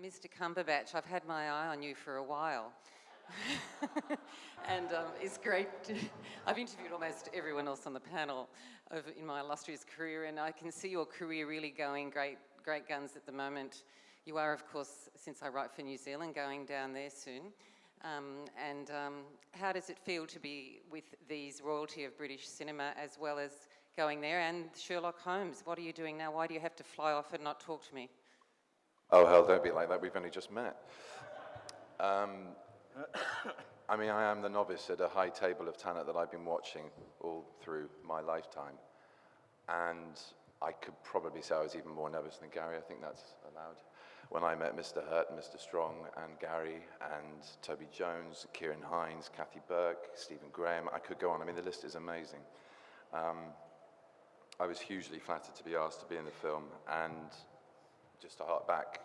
Mr. Cumberbatch, I've had my eye on you for a while. And it's great. I've interviewed almost everyone else on the panel in my illustrious career, and I can see your career really going great guns at the moment. You are, of course, since I write for New Zealand, going down there soon. How does it feel to be with these royalty of British cinema as well as going there? And Sherlock Holmes, what are you doing now? Why do you have to fly off and not talk to me? Oh, hell, don't be like that. We've only just met. I mean, I am the novice at a high table of talent that I've been watching all through my lifetime. And I could probably say I was even more nervous than Gary. I think that's allowed. When I met Mr. Hurt and Mr. Strong and Gary and Toby Jones, Kieran Hines, Kathy Burke, Stephen Graham, I could go on. I mean, the list is amazing. I was hugely flattered to be asked to be in the film, and just to hark back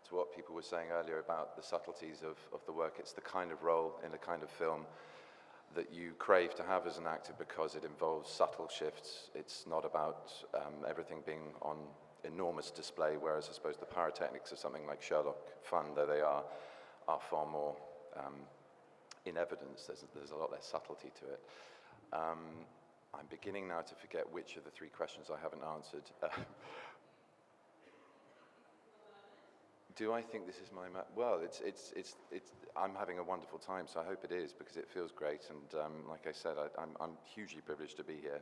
to what people were saying earlier about the subtleties of the work, it's the kind of role in a kind of film that you crave to have as an actor because it involves subtle shifts. It's not about everything being on enormous display, whereas I suppose the pyrotechnics of something like Sherlock, fun though they are far more in evidence. There's a lot less subtlety to it. I'm beginning now to forget which of the three questions I haven't answered. Do I think this is my well? I'm having a wonderful time, so I hope it is because it feels great. And like I said, I'm hugely privileged to be here.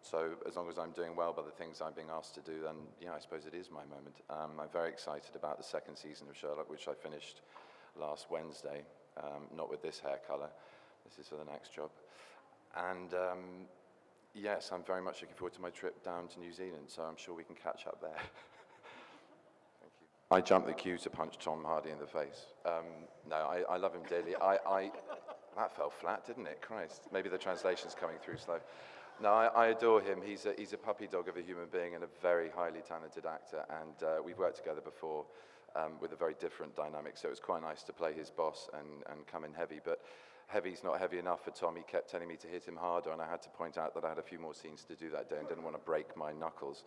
So as long as I'm doing well by the things I'm being asked to do, then yeah, I suppose it is my moment. I'm very excited about the second season of Sherlock, which I finished last Wednesday. Not with this hair color. This is for the next job. And yes, I'm very much looking forward to my trip down to New Zealand. So I'm sure we can catch up there. I jumped the queue to punch Tom Hardy in the face. No, I love him dearly. That fell flat, didn't it? Christ. Maybe the translation's coming through slow. No, I adore him. He's a puppy dog of a human being and a very highly talented actor. And we've worked together before with a very different dynamic. So it was quite nice to play his boss and come in heavy. But heavy's not heavy enough for Tom. He kept telling me to hit him harder. And I had to point out that I had a few more scenes to do that day and didn't want to break my knuckles.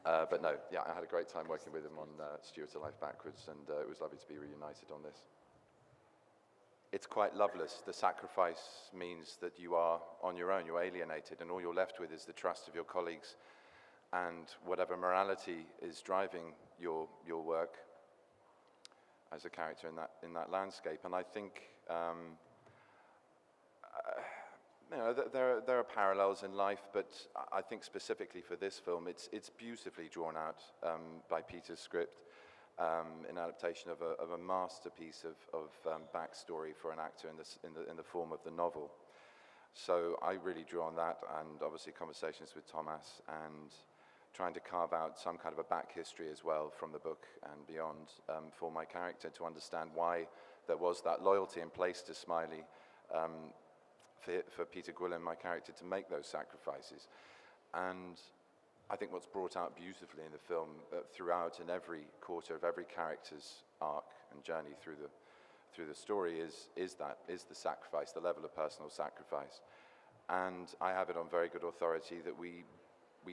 But no, yeah, I had a great time working with him on Stuart Alive Backwards, and it was lovely to be reunited on this. It's quite loveless. The sacrifice means that you are on your own, you're alienated, and all you're left with is the trust of your colleagues and whatever morality is driving your work as a character in that landscape. And I think you know, there are parallels in life, but I think specifically for this film, it's beautifully drawn out by Peter's script, an adaptation of a masterpiece of backstory for an actor in the form of the novel. So I really drew on that, and obviously conversations with Thomas, and trying to carve out some kind of a back history as well from the book and beyond for my character to understand why there was that loyalty in place to Smiley. For Peter Gwilym, my character, to make those sacrifices. And I think what's brought out beautifully in the film throughout in every quarter of every character's arc and journey through the story is the sacrifice, the level of personal sacrifice. And I have it on very good authority that we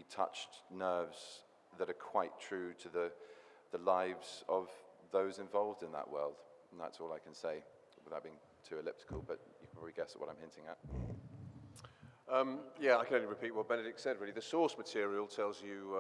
touched nerves that are quite true to the lives of those involved in that world. And that's all I can say without being too elliptical, but you can probably guess at what I'm hinting at. Yeah, I can only repeat what Benedict said, really. The source material tells you